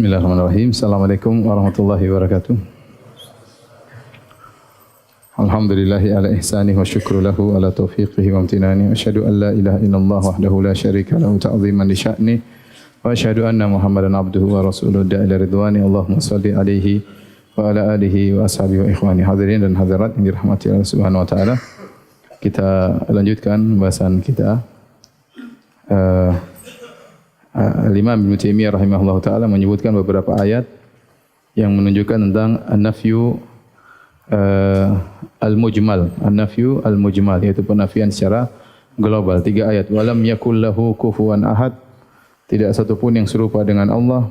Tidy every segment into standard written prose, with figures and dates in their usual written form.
Bismillahirrahmanirrahim. Assalamualaikum warahmatullahi wabarakatuh. Alhamdulillahi ala ihsanih wa syukru lahu ala taufiqihi wa amtinani. Asyhadu an la ilaha illallah wahdahu la syarika lahu ta'ziman li sya'ni. Wa asyhadu anna Muhammadan abduhu wa rasuluhu da'ila ridwani. Allahumma salli alaihi wa ala alihi wa ashabihi wa ikhwani hadirin dan hadirat yang dirahmati Allah Subhanahu wa taala. Kita lanjutkan pembahasan kita. Al-Imam Ibnu Taimiyah rahimahullah ta'ala menyebutkan beberapa ayat yang menunjukkan tentang an-nafyu al-mujmal. An-nafyu al-mujmal, yaitu penafian secara global. 3 ayat. Walam yakul lahu kufuwan ahad. Tidak satu pun yang serupa dengan Allah.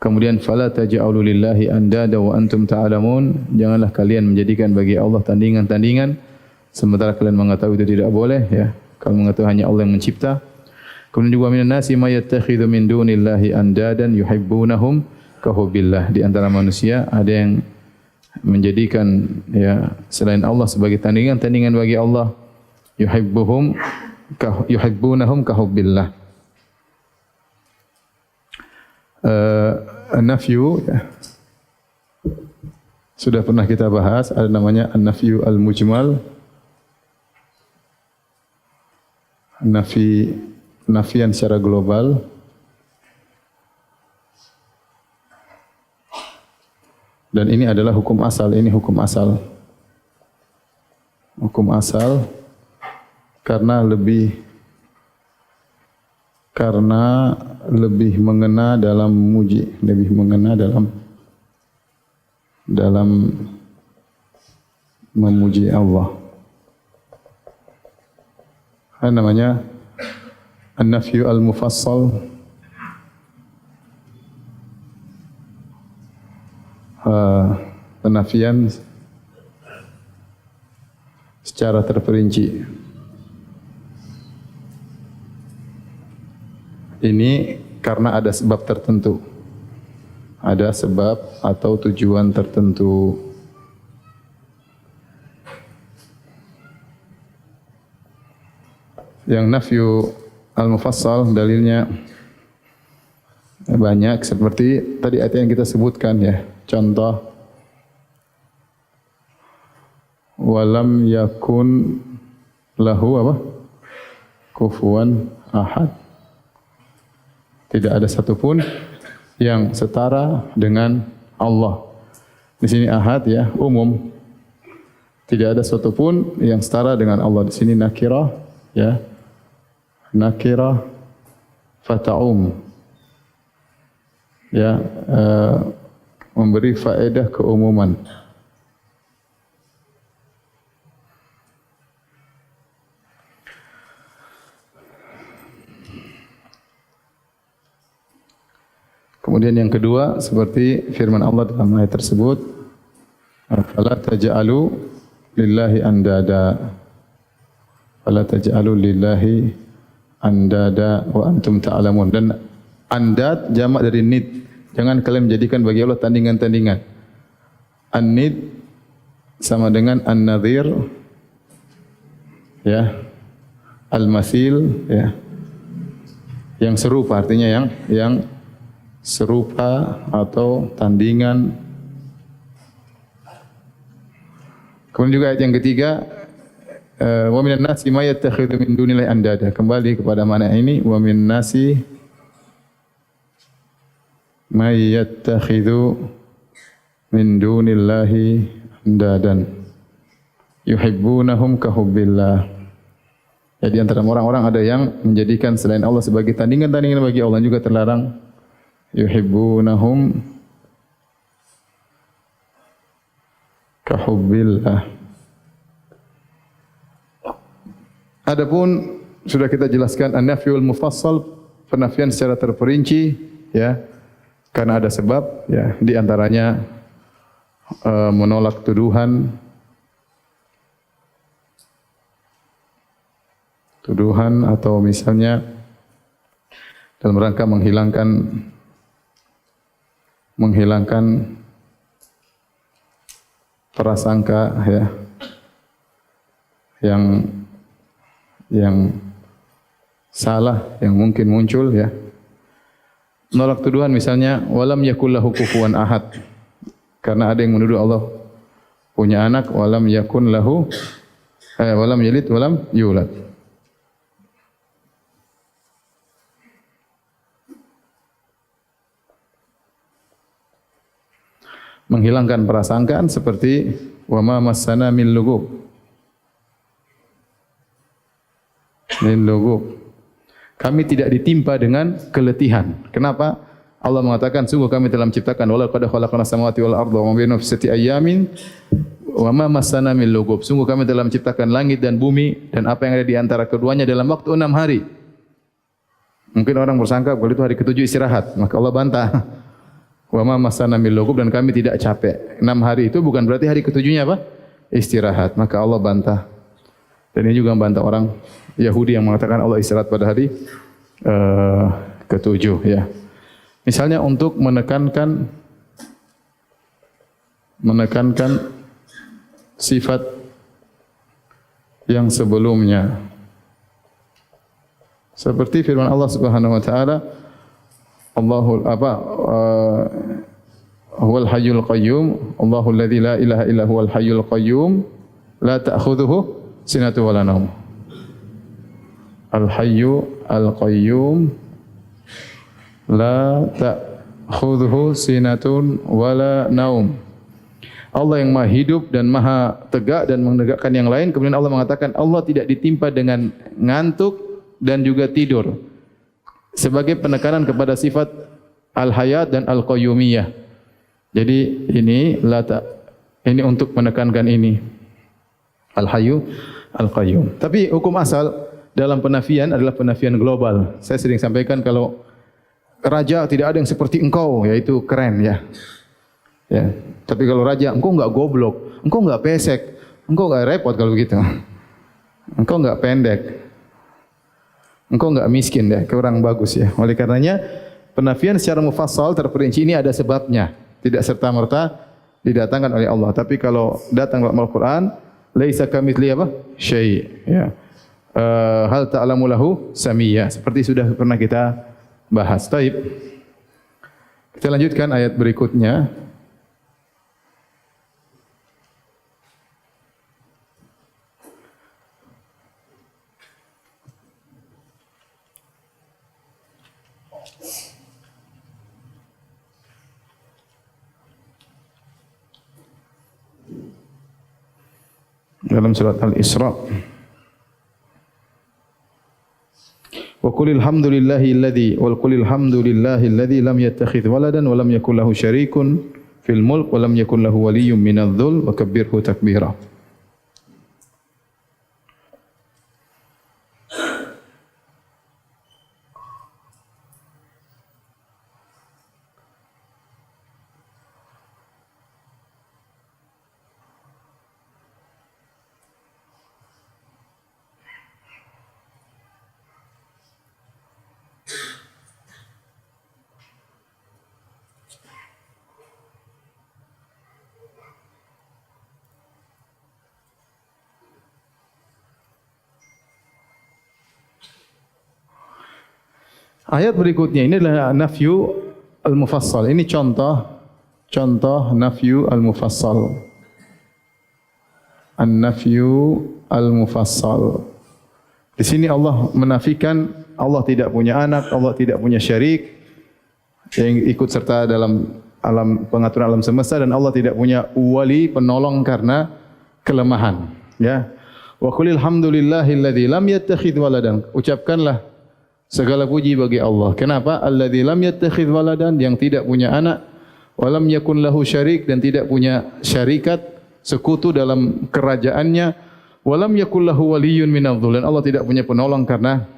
Kemudian fala taj'alu lillahi andada wa antum ta'lamun. Janganlah kalian menjadikan bagi Allah tandingan-tandingan sementara kalian mengetahui itu tidak boleh, ya. Kalau mengetahui hanya Allah yang mencipta. Kemudian juga minan nasi may yattakhidhu min dunillahi andadan yuhibbunahum kahubbillah. Di antara manusia ada yang menjadikan ya selain Allah sebagai tandingan bagi Allah. Yuhibbunahum kahubbillah. An-nafyu ya. Sudah pernah kita bahas, ada namanya an-nafyu al-mujmal. Nafian secara global. Dan ini adalah hukum asal, hukum asal karena lebih mengena dalam memuji, lebih mengena dalam memuji Allah. Ada namanya an-nafyu al-mufassal. Penafian secara terperinci. Ini karena ada sebab tertentu. Ada sebab atau tujuan tertentu. Yang nafyu al-mufassal dalilnya banyak seperti tadi ayat yang kita sebutkan ya. Contoh walam yakun lahu apa? Kufuwan ahad. Tidak ada satupun yang setara dengan Allah. Di sini ahad ya, umum. Tidak ada satupun yang setara dengan Allah. Di sini nakirah ya. Nakirah fata'um. Ya, memberi faedah keumuman. Kemudian yang kedua seperti firman Allah dalam ayat tersebut, fala taj'alu lillahi andada. Fala taj'alu lillahi andada wa antum ta'lamun. Dan andad jamak dari nid. Jangan kalian menjadikan bagi Allah tandingan-tandingan. An-nid sama dengan an-nadhir ya. Al-mathil ya. Yang serupa artinya yang serupa atau tandingan. Kemudian juga ayat yang ketiga, wa minan nasi may yattakhidhu min dunillahi andada. Kembali kepada mana ini? Wa minan nasi may yattakhidhu min dunillahi andadan yuhibbunahum kahubbillah. Jadi antara orang-orang ada yang menjadikan selain Allah sebagai tandingan-tandingan bagi Allah, juga terlarang. Yuhibbunahum kahubbillah. Adapun sudah kita jelaskan an-nafyul mufassal, penafian secara terperinci ya. Karena ada sebab ya, di antaranya menolak tuduhan atau misalnya dalam rangka menghilangkan prasangka ya yang salah yang mungkin muncul ya. menolak tuduhan misalnya walam yakul lahu kufuwan ahad. Karena ada yang menuduh Allah punya anak walam yakun lahu walam yalid walam yulad. Menghilangkan prasangkaan seperti wa ma massana min lugub. Min lugub. Kami tidak ditimpa dengan keletihan. Kenapa? Allah mengatakan sungguh kami telah menciptakan wala qad khalaqna samawati wal arda wa ma bainahuma fi sittati ayamin wa ma massana min lugub. Sungguh kami telah menciptakan langit dan bumi dan apa yang ada di antara keduanya dalam waktu 6 hari. Mungkin orang bersangka kalau itu hari ke-7 istirahat, maka Allah bantah. Wa ma massana min lugub dan kami tidak capek. 6 hari itu bukan berarti hari ke-7-nya apa? Istirahat. Maka Allah bantah. Dan ini juga membantah orang Yahudi yang mengatakan Allah istirahat pada hari ke-7 ya. Misalnya untuk menekankan sifat yang sebelumnya. Seperti firman Allah Subhanahu wa taala Allahul huwal hayyul qayyum Allahul ladzi la ilaha illa huwal hayyul qayyum la ta'khudhuhu sinatun wa la naum. Al hayyu al qayyum la ta'khudhuhu sinatun wa la naum. Allah yang maha hidup dan maha tegak dan menegakkan yang lain. Kemudian Allah mengatakan Allah tidak ditimpa dengan ngantuk dan juga tidur. Sebagai penekanan kepada sifat al-hayat dan al-qayyumiyah. Jadi ini untuk menekankan ini. Al-hayyu al-qayyum. Tapi hukum asal dalam penafian adalah penafian global. Saya sering sampaikan kalau raja tidak ada yang seperti engkau, yaitu keren ya. Ya. Tapi kalau raja, engkau enggak goblok, engkau enggak pesek, engkau enggak repot kalau begitu. Engkau enggak pendek. Engkau enggak miskin ya, kurang bagus ya. Oleh karenanya penafian secara mufassal terperinci ini ada sebabnya, tidak serta-merta didatangkan oleh Allah. Tapi kalau datang dalam Al-Qur'an, laisa kamitsli apa? Syai', ya. Hal ta'lamu lahu samiyya, seperti sudah pernah kita bahas. Baik. Kita lanjutkan ayat berikutnya. Dalam surat Al-Isra. Wa qulil hamdulillahi alladhi lam yattakhidh waladan wa lam yakul lahu syarikun fil mulk wa lam yakul lahu waliyyun minadh-dhul wa kabbirhu takbira. Ayat berikutnya ini adalah nafyu al-mufassal. Ini contoh nafyu al-mufassal. An-nafyu al-mufassal. Di sini Allah menafikan Allah tidak punya anak, Allah tidak punya syarik yang ikut serta dalam alam pengaturan alam semesta dan Allah tidak punya wali penolong karena kelemahan, ya. Wa qulil hamdulillahilladzi lam yattakhidh waladan. Ucapkanlah segala puji bagi Allah. Kenapa? Alladzi lam yattakhidh waladan, yang tidak punya anak, wa lam yakun lahu syarik, dan tidak punya syarikat, sekutu dalam kerajaannya, wa lam yakul lahu waliyyun minadh-dhul, dan Allah tidak punya penolong karena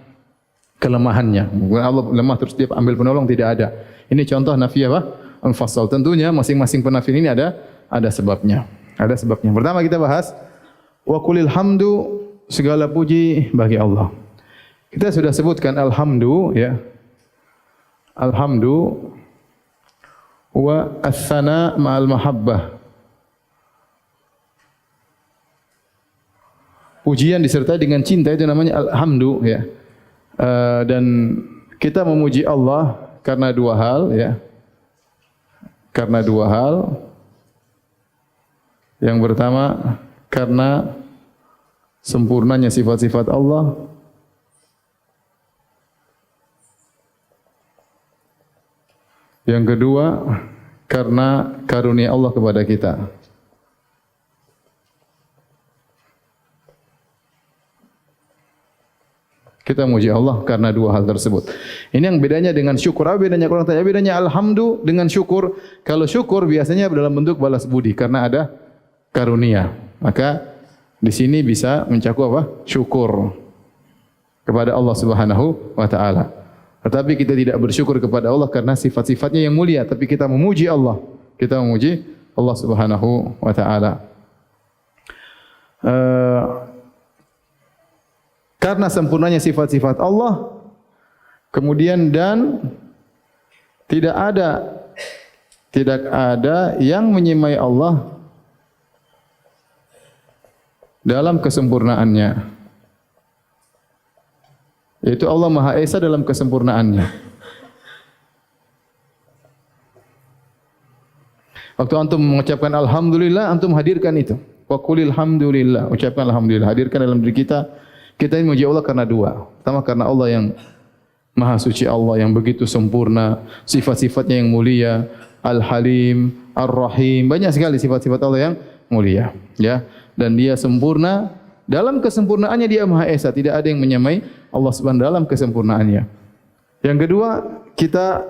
kelemahannya. Bukan Allah lemah terus dia ambil penolong, tidak ada. Ini contoh nafi apa? Al-mufassal. Tentunya masing-masing penafian ini ada sebabnya. Ada sebabnya. Pertama kita bahas wa qulil hamdu, segala puji bagi Allah. Kita sudah sebutkan alhamdu, ya. Alhamdu wa as-sana ma'al mahabbah. Pujian disertai dengan cinta itu namanya alhamdu, ya. Dan kita memuji Allah karena dua hal ya. Karena dua hal. Yang pertama karena sempurnanya sifat-sifat Allah. Yang kedua karena karunia Allah kepada kita. Kita muji Allah karena dua hal tersebut. Ini yang bedanya dengan syukur. Apa bedanya? Orang tanya bedanya alhamdu dengan syukur. Kalau syukur biasanya dalam bentuk balas budi karena ada karunia. Maka di sini bisa mencakup apa? Syukur kepada Allah Subhanahu wa taala. Tetapi kita tidak bersyukur kepada Allah karena sifat-sifatnya yang mulia, tapi kita memuji Allah. Kita memuji Allah Subhanahu wa taala. Karena sempurnanya sifat-sifat Allah, kemudian dan tidak ada yang menyamai Allah dalam kesempurnaannya. Yaitu Allah Maha Esa dalam kesempurnaannya. Waktu antum mengucapkan alhamdulillah, antum hadirkan itu. Wa qulil hamdulillah, ucapkan alhamdulillah, hadirkan dalam diri kita. Kita ini memuji Allah karena dua. Pertama karena Allah yang Maha Suci, Allah yang begitu sempurna, sifat-sifatnya yang mulia, Al-Halim, Ar-Rahim, banyak sekali sifat-sifat Allah yang mulia, ya. Dan Dia sempurna, dalam kesempurnaannya Dia Maha Esa, tidak ada yang menyamai Allah Subhanahu dalam kesempurnaannya. Yang kedua, kita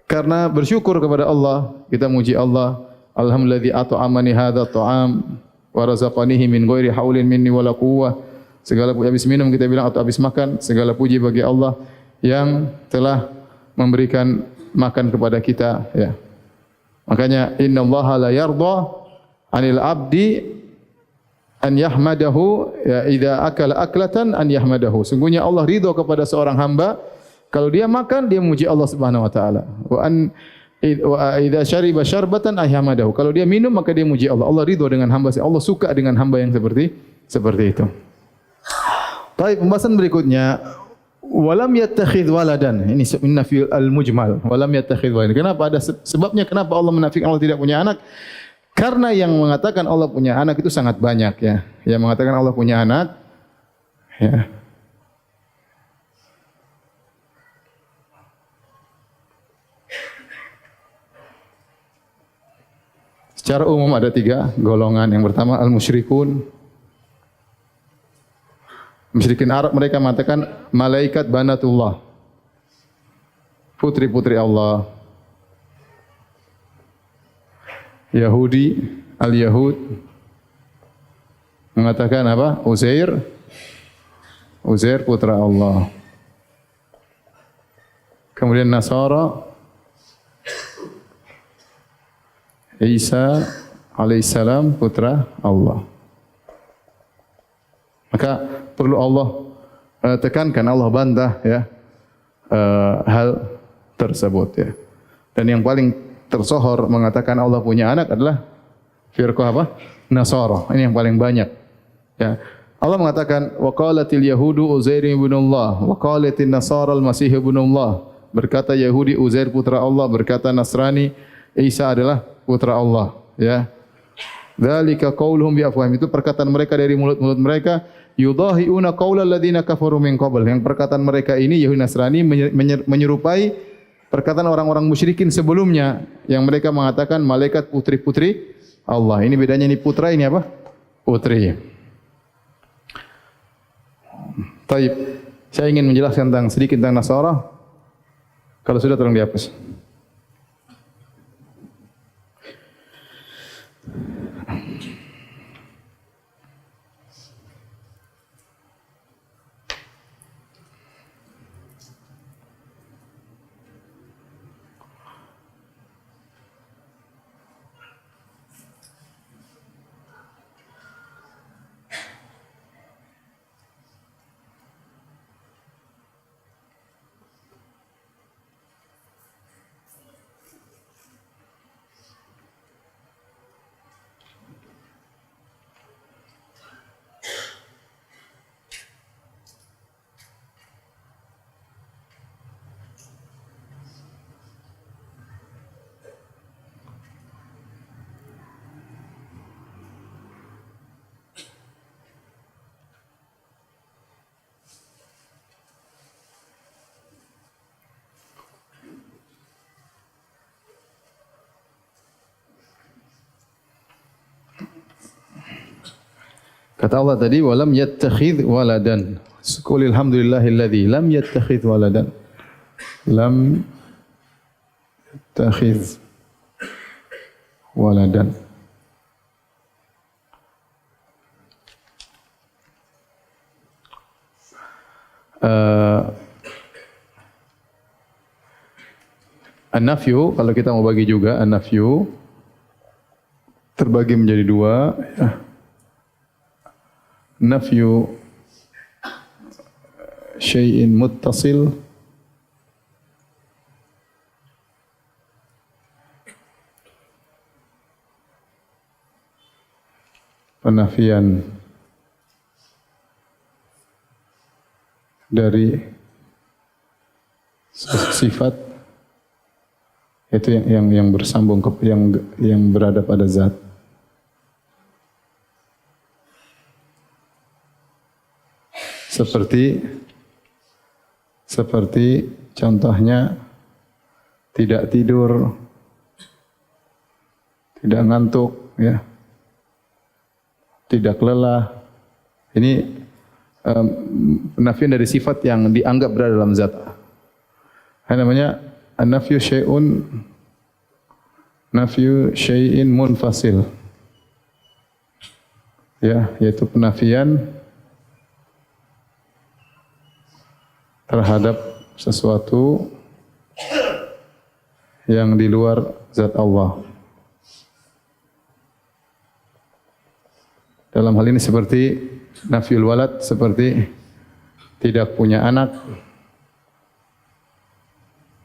karena bersyukur kepada Allah, kita muji Allah, alhamdulilladzi at'amani hadza ta'am wa razaqanihi min ghairi haulin minni wala quwwah. Segala puji habis minum kita bilang atau habis makan, segala puji bagi Allah yang telah memberikan makan kepada kita, ya. Makanya innallaha la yardha 'anil 'abdi an yahmadahu, ya, idza akala aklatan an yahmadahu. Sungguhnya Allah ridha kepada seorang hamba kalau dia makan dia memuji Allah Subhanahu wa taala. Wa idza syariba syarbatan ahyamadahu. Kalau dia minum maka dia muji Allah. Allah ridha dengan hamba, Allah suka dengan hamba yang seperti itu. Baik, pembahasan berikutnya, walam yattakhidz waladan. Ini nafi al-mujmal. Walam yattakhidz waladan. Kenapa? Ada sebabnya kenapa Allah menafikan Allah tidak punya anak? Karena yang mengatakan Allah punya anak itu sangat banyak, ya. Yang mengatakan Allah punya anak, ya. Secara umum ada tiga golongan. Yang pertama al-musyrikun. Musyrikin Arab mereka mengatakan malaikat banatullah, putri-putri Allah. Yahudi, al-Yahud mengatakan apa? Uzair putra Allah. Kemudian Nasara, Isa alaihissalam putra Allah. Maka perlu Allah tekankan, Allah bantah, ya, hal tersebut, ya. Dan yang paling tersohor mengatakan Allah punya anak adalah firqah apa? Nasara. Ini yang paling banyak, ya. Allah mengatakan wa qalatil yahudu Uzair ibnullah wa qalatin nasara al-masih ibnullah. Berkata Yahudi Uzair putra Allah, berkata Nasrani Isa adalah putra Allah, ya. Dzalika qauluhum bi afwahihim, itu perkataan mereka dari mulut-mulut mereka, yudahiuna qaulal ladzina kafaru min qabl. Yang perkataan mereka ini Yahudi Nasrani menyerupai perkataan orang-orang musyrikin sebelumnya yang mereka mengatakan malaikat putri-putri Allah. Ini bedanya, ini putra, ini apa? Putri. Baik, saya ingin menjelaskan sedikit tentang Nasara. Kalau sudah tolong dihapus. Kata Allah tadi walam yattakhidh waladan. Qul alhamdulillahilladzi lam yattakhidh waladan. Lam yattakhidh waladan. An-nafyu, kalau kita mau bagi juga, an-nafyu terbagi menjadi dua. Ya. Nafyu syai'in muttasil, penafian dari sifat, itu yang bersambung yang berada pada zat. Seperti contohnya tidak tidur, tidak ngantuk, ya, tidak lelah. Ini penafian dari sifat yang dianggap berada dalam zat. Namanya an-nafyu syai'in munfasil. Ya, yaitu penafian terhadap sesuatu yang di luar zat Allah. Dalam hal ini seperti nafyul walad, seperti tidak punya anak.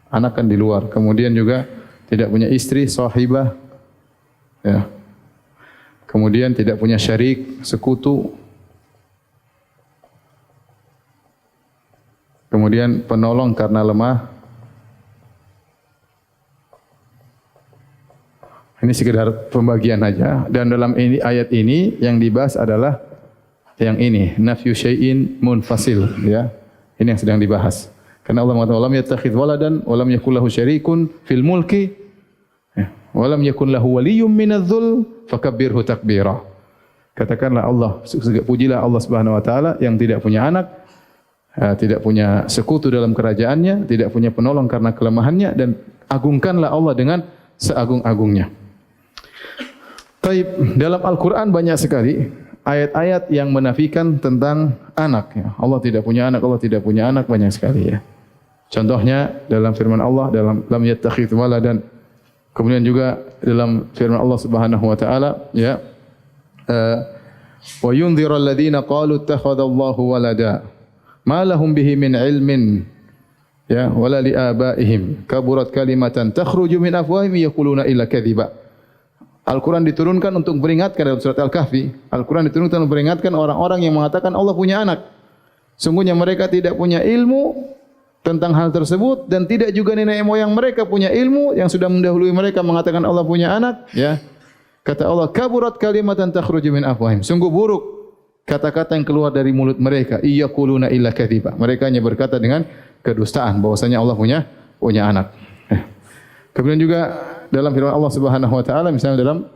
Anak kan di luar. Kemudian juga tidak punya istri, sahibah. Ya. Kemudian tidak punya syarik, sekutu. Kemudian penolong karena lemah. Ini sekedar pembagian aja. Dan dalam ayat ini yang dibahas adalah yang ini, nafyu syai'in munfasil, ya. Ini yang sedang dibahas. Karena Allah mengatakan walam yattakhidz waladan walam yakul lahu syarikun fil mulki walam yakun lahu waliyyun minadh-dhul fakabbirhu takbira. Katakanlah Allah, pujilah Allah Subhanahu wa taala yang tidak punya anak, tidak punya sekutu dalam kerajaannya, tidak punya penolong karena kelemahannya, dan agungkanlah Allah dengan seagung-agungnya. Baik, dalam Al-Qur'an banyak sekali ayat-ayat yang menafikan tentang anak, ya. Allah tidak punya anak, Allah tidak punya anak, banyak sekali, ya. Contohnya dalam firman Allah dalam lam yattakhidz waladan. Kemudian juga dalam firman Allah Subhanahu wa taala, ya, wa yunziru alladziina qalu ittakhadallahu walada ma lahum bihi min ilmin, ya, wala li abaihim kaburat kalimatan takhruju min afwahihim yaquluna illa kadhiba. Al-Quran diturunkan untuk memperingatkan dalam surat Al-Kahfi. Al-Quran diturunkan untuk memperingatkan orang-orang yang mengatakan Allah punya anak. Sungguhnya mereka tidak punya ilmu tentang hal tersebut, dan tidak juga nenek moyang mereka punya ilmu yang sudah mendahului mereka mengatakan Allah punya anak, ya. Kata Allah, kaburat kalimatan takhruju min afwahihim. Sungguh buruk kata-kata yang keluar dari mulut mereka. Iyaquluna illa kadhiba. Mereka hanya berkata dengan kedustaan bahwasanya Allah punya anak. Kemudian juga dalam firman Allah Subhanahu wa taala, misalnya dalam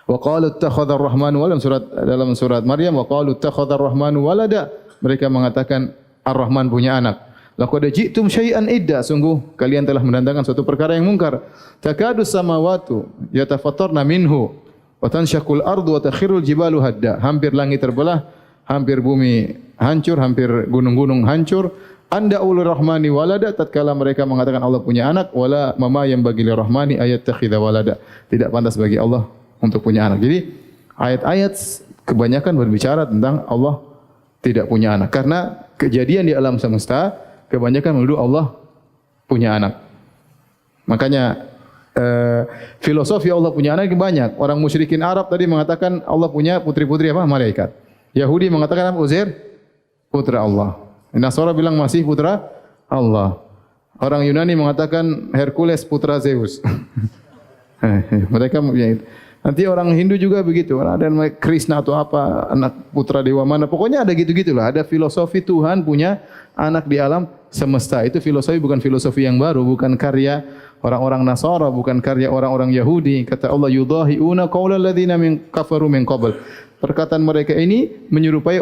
wa qalu ittakhadha ar-rahmanu walada, dalam surat Maryam, wa qalu ittakhadha ar-rahmanu walada, mereka mengatakan Ar-Rahman punya anak. Laqad ji'tum syai'an idda, sungguh kalian telah mendatangkan suatu perkara yang mungkar. Takadu samawatu yatafattarna minhu wa tanshaqul ardu wa takhirul jibalu hadda. Hampir langit terbelah, hampir bumi hancur, hampir gunung-gunung hancur. Anda ulur rahmani walada, tatkala mereka mengatakan Allah punya anak, wala mama yang bagi rahmani ayat takhidha walada. Tidak pantas bagi Allah untuk punya anak. Jadi ayat-ayat kebanyakan berbicara tentang Allah tidak punya anak. Karena kejadian di alam semesta kebanyakan menuduh Allah punya anak. Makanya filosofi Allah punya anak banyak. Orang musyrikin Arab tadi mengatakan Allah punya putri-putri apa? Malaikat. Yahudi mengatakan Uzair putra Allah. Nasara bilang Masih putra Allah. Orang Yunani mengatakan Hercules putra Zeus. Mereka nanti orang Hindu juga begitu. Ada Krishna atau apa, anak putra dewa mana. Pokoknya ada gitu-gitulah. Ada filosofi Tuhan punya anak di alam semesta. Itu filosofi bukan filosofi yang baru, bukan karya orang-orang Nasara, bukan karya orang-orang Yahudi. Kata Allah, yudahiuna qaulal ladzina min kafaru min qabl. Perkataan mereka ini menyerupai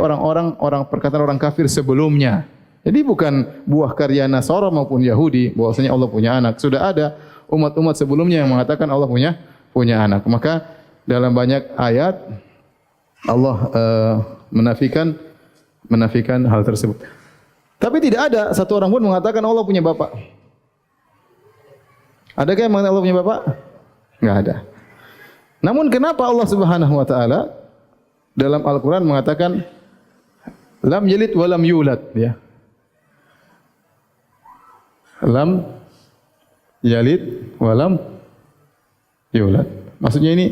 perkataan orang kafir sebelumnya. Jadi bukan buah karya Nasara maupun Yahudi bahwasanya Allah punya anak. Sudah ada umat-umat sebelumnya yang mengatakan Allah punya anak. Maka dalam banyak ayat Allah menafikan hal tersebut. Tapi tidak ada satu orang pun mengatakan Allah punya bapak. Adakah yang mengatakan Allah punya bapak? Enggak ada. Namun kenapa Allah Subhanahu wa taala dalam Al-Qur'an mengatakan lam yalid wa lam yulad, ya. Lam yalid wa lam yulad. Maksudnya ini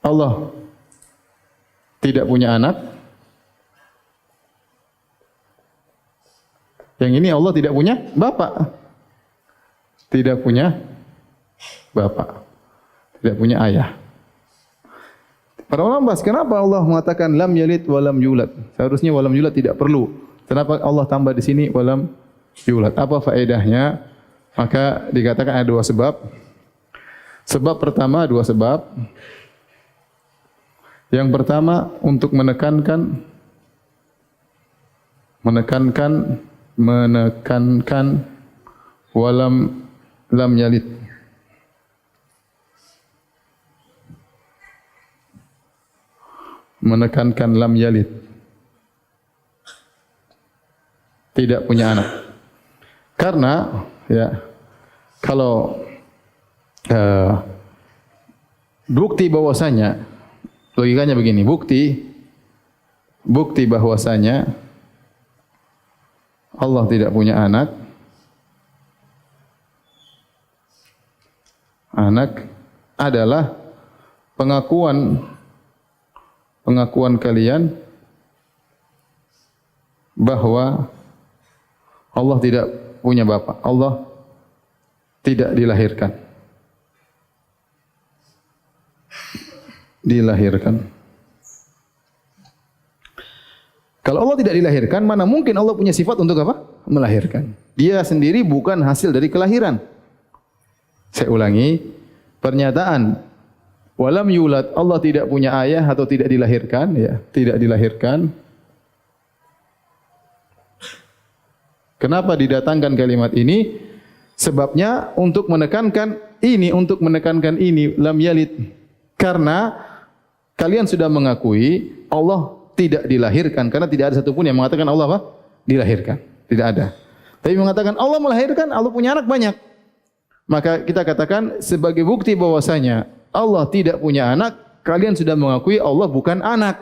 Allah tidak punya anak. Yang ini Allah tidak punya bapak. Tidak punya bapak. Tidak punya ayah. Para ulama bahas kenapa Allah mengatakan lam yalid wa lam yulad. Seharusnya wa lam yulad tidak perlu. Kenapa Allah tambah di sini wa lam yulad? Apa faedahnya? Maka dikatakan ada dua sebab. Sebab pertama, dua sebab. Yang pertama untuk menekankan walam lam yalid. Menekankan lam yalid. Tidak punya anak. Karena ya kalau bukti bahwasanya logikanya begini, bukti bahwasanya Allah tidak punya anak. Anak adalah pengakuan kalian bahwa Allah tidak punya bapak. Allah tidak dilahirkan. Kalau Allah tidak dilahirkan, mana mungkin Allah punya sifat untuk apa? Melahirkan. Dia sendiri bukan hasil dari kelahiran. Saya ulangi, pernyataan walam yulad, Allah tidak punya ayah atau tidak dilahirkan, ya, tidak dilahirkan. Kenapa didatangkan kalimat ini? Sebabnya untuk menekankan ini, lam yalid. Karena kalian sudah mengakui Allah tidak dilahirkan, karena tidak ada satupun yang mengatakan Allah apa? Dilahirkan. Tidak ada. Tapi mengatakan Allah melahirkan, Allah punya anak banyak. Maka kita katakan sebagai bukti bahwasanya Allah tidak punya anak, kalian sudah mengakui Allah bukan anak.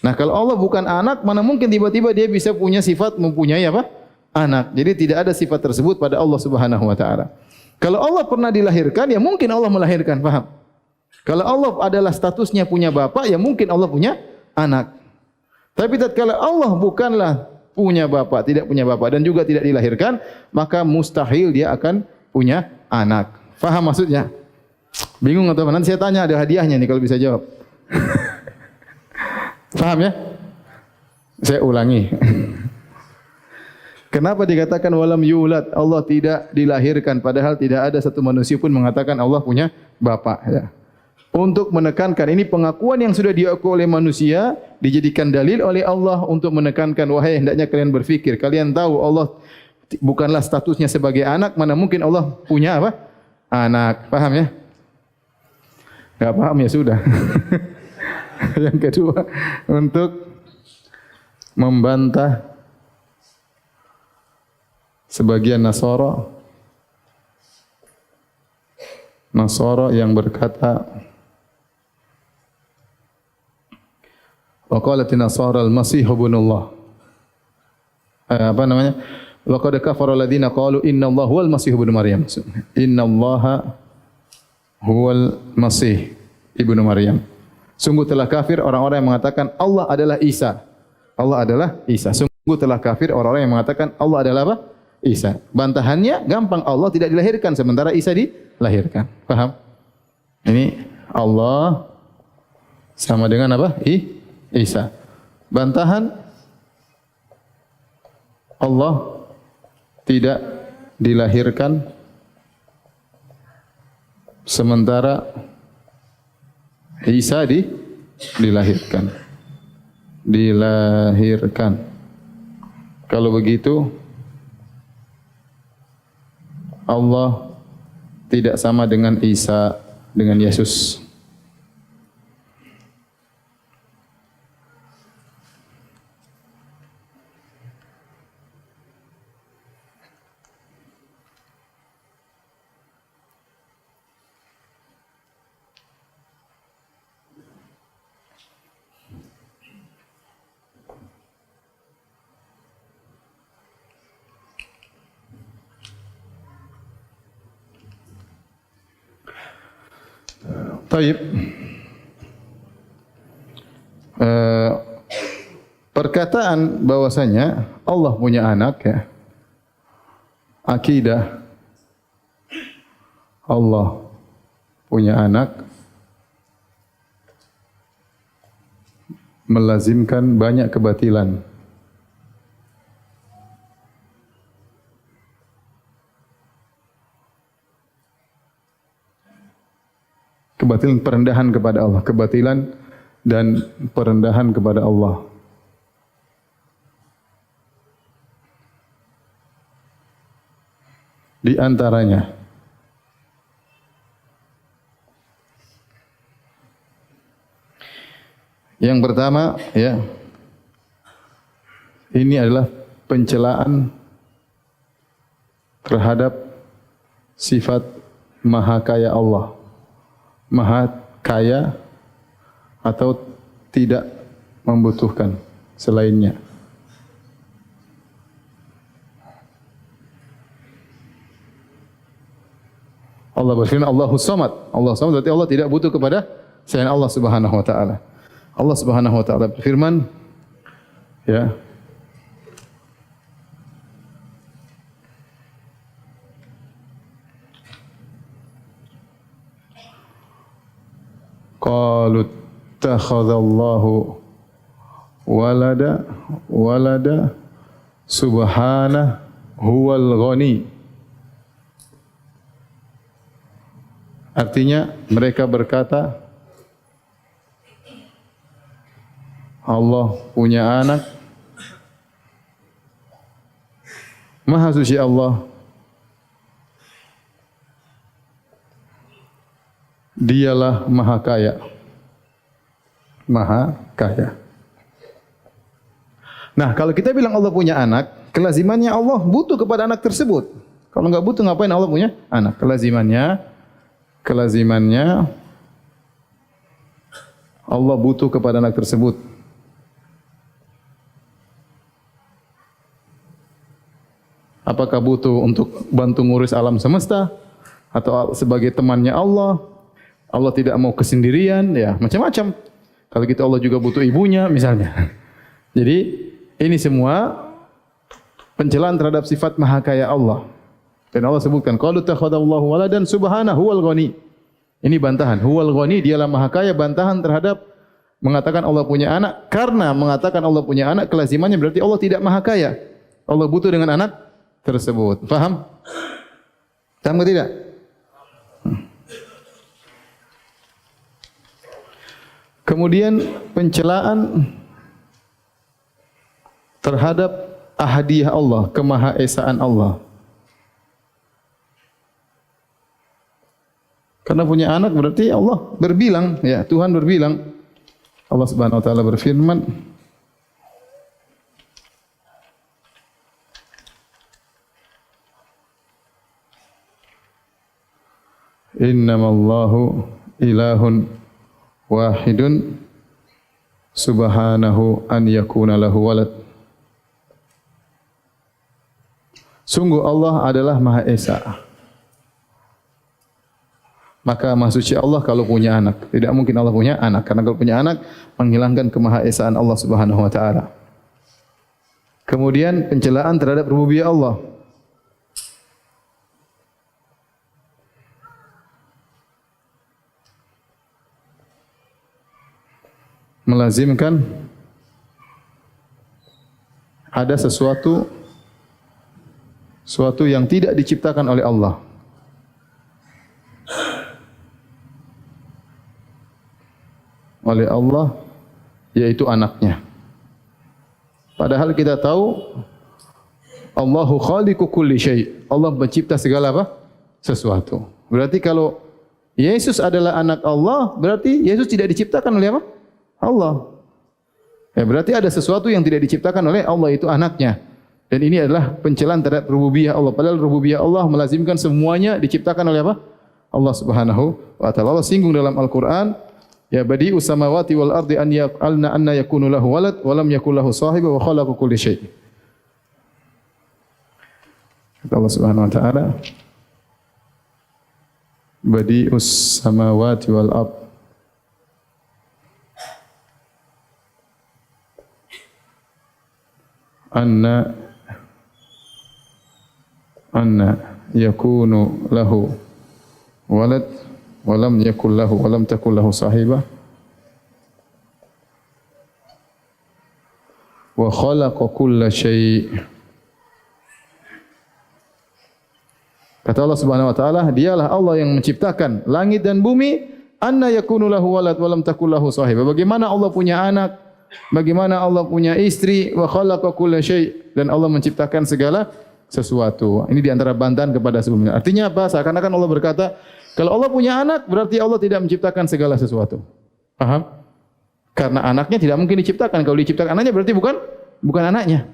Nah, kalau Allah bukan anak, mana mungkin tiba-tiba dia bisa punya sifat mempunyai apa? Anak. Jadi tidak ada sifat tersebut pada Allah Subhanahu wa taala. Kalau Allah pernah dilahirkan, ya mungkin Allah melahirkan, paham? Kalau Allah adalah statusnya punya bapak, ya mungkin Allah punya anak. Tapi tatkala Allah bukanlah punya bapak, tidak punya bapak dan juga tidak dilahirkan, maka mustahil dia akan punya anak. Faham maksudnya? Bingung atau apa? Nanti saya tanya, ada hadiahnya nih kalau bisa jawab. Faham ya? Saya ulangi. Kenapa dikatakan walam yulad? Allah tidak dilahirkan, padahal tidak ada satu manusia pun mengatakan Allah punya bapak, ya. Untuk menekankan ini pengakuan yang sudah diakui oleh manusia, dijadikan dalil oleh Allah untuk menekankan, wahai hendaknya kalian berfikir, kalian tahu Allah bukanlah statusnya sebagai anak, mana mungkin Allah punya apa? Anak. Paham ya? Enggak paham ya sudah. Yang kedua, untuk membantah sebagian Nasara yang berkata, wa qalatin nasara al-masih ibnullah. Apa namanya? Wa qad kafara alladziina qalu innallaha huwal masih ibnu maryam. Innallaha huwal masih ibnu maryam. Sungguh telah kafir orang-orang yang mengatakan Allah adalah Isa. Allah adalah Isa. Sungguh telah kafir orang-orang yang mengatakan Allah adalah apa? Isa. Bantahannya gampang, Allah tidak dilahirkan sementara Isa dilahirkan. Paham? Ini Allah sama dengan apa? Isa. Bantahan Allah tidak dilahirkan sementara Isa dilahirkan. Kalau begitu Allah tidak sama dengan Isa, dengan Yesus. Taib. Perkataan bahwasanya Allah punya anak, ya, akidah Allah punya anak melazimkan banyak kebatilan. Kebatilan, perendahan kepada Allah, kebatilan dan perendahan kepada Allah. Di antaranya yang pertama, ya, ini adalah pencelaan terhadap sifat maha kaya Allah. Maha kaya atau tidak membutuhkan selainnya. Allah berfirman, Allahus Samad. Allah Samad berarti Allah tidak butuh kepada selain Allah Subhanahu wa taala. Allah Subhanahu wa taala berfirman, ya, qalu ittakhadallahu walada subhanahu huwal ghani. Artinya mereka berkata Allah punya anak, Maha suci Allah, Dialah maha kaya. Maha kaya. Nah, kalau kita bilang Allah punya anak, kelazimannya Allah butuh kepada anak tersebut. Kalau enggak butuh, ngapain Allah punya anak? Kelazimannya Allah butuh kepada anak tersebut. Apakah butuh untuk bantu ngurus alam semesta? Atau sebagai temannya Allah? Allah tidak mau kesendirian, ya macam-macam. Kalau gitu Allah juga butuh ibunya misalnya. Jadi ini semua pencelaan terhadap sifat maha kaya Allah. Dan Allah sebutkan, qalu takhadallahu waladan subhanahu wal ghani. Ini bantahan, huwal ghani, dialah maha kaya, bantahan terhadap mengatakan Allah punya anak. Karena mengatakan Allah punya anak, kelazimannya berarti Allah tidak maha kaya. Allah butuh dengan anak tersebut. Faham? Paham atau tidak? Kemudian pencelaan terhadap ahadiyah Allah, kemahaesaan Allah. Karena punya anak berarti Allah berbilang, ya Tuhan berbilang. Allah Subhanahu wa taala berfirman, Innamallahu ilahun wahidun subhanahu an yakuna lahu walad. Sungguh Allah adalah Maha Esa. Maka Maha Suci Allah kalau punya anak. Tidak mungkin Allah punya anak. Karena kalau punya anak, menghilangkan kemahaesaan Allah Subhanahu wa ta'ala. Kemudian pencelaan terhadap rububiyah Allah. Melazimkan ada sesuatu yang tidak diciptakan oleh Allah. oleh Allah yaitu anaknya. Padahal kita tahu Allahu khaliqu kulli syai'. Allah mencipta segala apa? Sesuatu. Berarti kalau Yesus adalah anak Allah, berarti Yesus tidak diciptakan oleh apa? Allah. Ya, berarti ada sesuatu yang tidak diciptakan oleh Allah, itu anaknya. Dan ini adalah pencelaan terhadap rububiyah Allah. Padahal rububiyah Allah melazimkan semuanya diciptakan oleh apa? Allah Subhanahu wa taala. Allah singgung dalam Al-Qur'an, ya badi'us samawati wal ardi an yaqalna anna yakunu lahu walad wa lam yakul lahu sahiba wa khalaqa kulli syai'. Kata Allah Subhanahu wa taala, badi'us samawati wal ardi anna yakunu lahu walad wa lam yakul lahu wa lam takul lahu sahibah wa khalaqa kulla syai'. Kata Allah Subhanahu wa taala, dialah Allah yang menciptakan langit dan bumi. Anna yakunu lahu walad wa lam takul lahu sahibah. Bagaimana Allah punya anak? Bagaimana Allah punya istri? Wa khalaqa kulla syai', dan Allah menciptakan segala sesuatu. Ini di antara bantahan kepada sebelumnya. Artinya apa? Seakan-akan Allah berkata, kalau Allah punya anak, berarti Allah tidak menciptakan segala sesuatu. Paham? Karena anaknya tidak mungkin diciptakan. Kalau diciptakan anaknya berarti bukan anaknya.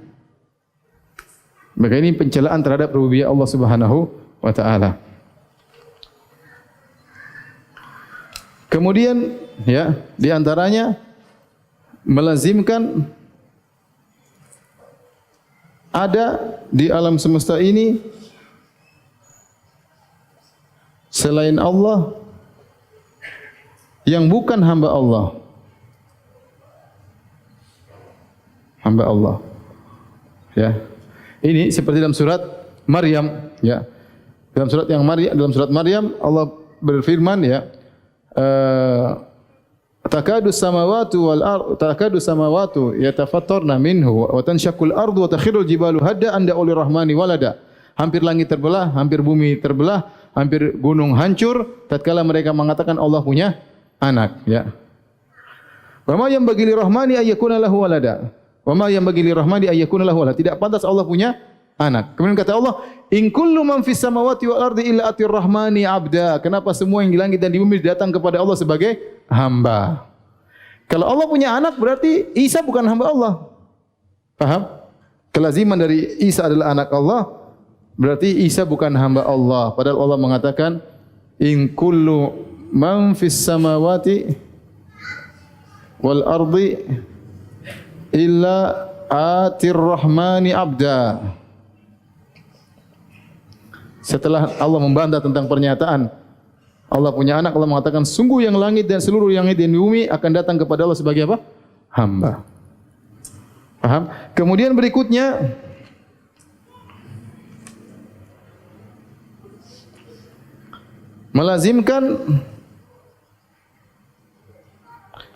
Maka ini pencelaan terhadap rububiyah Allah Subhanahu wa taala. Kemudian ya, di antaranya melazimkan ada di alam semesta ini selain Allah yang bukan hamba Allah. Hamba Allah. Ya. Ini seperti dalam surat Maryam, ya. Dalam surat Maryam Allah berfirman, ya, takadu samawatu yatafattarna minhu wa tanshaqqul ardu wa takhirul jibalu hadda anda uli rahmani walada. Hampir langit terbelah, hampir bumi terbelah, hampir gunung hancur tatkala mereka mengatakan Allah punya anak, ya. Wa ma yanbaghi lirahmani ayyakuna lahu walada. Wa ma yanbaghi lirahmani ayyakuna lahu walada. Tidak pantas Allah punya anak. Kemudian kata Allah, in kullu man fis samawati wal ardi illa atir rahmani abda. Kenapa semua yang di langit dan di bumi datang kepada Allah sebagai hamba? Kalau Allah punya anak berarti Isa bukan hamba Allah. Paham? Kelaziman dari Isa adalah anak Allah, berarti Isa bukan hamba Allah. Padahal Allah mengatakan, in kullu man fis samawati wal ardi illa atir rahmani abda. Setelah Allah membantah tentang pernyataan Allah punya anak, Allah mengatakan sungguh yang langit dan seluruh yang di bumi akan datang kepada Allah sebagai apa? Hamba. Paham? Kemudian berikutnya melazimkan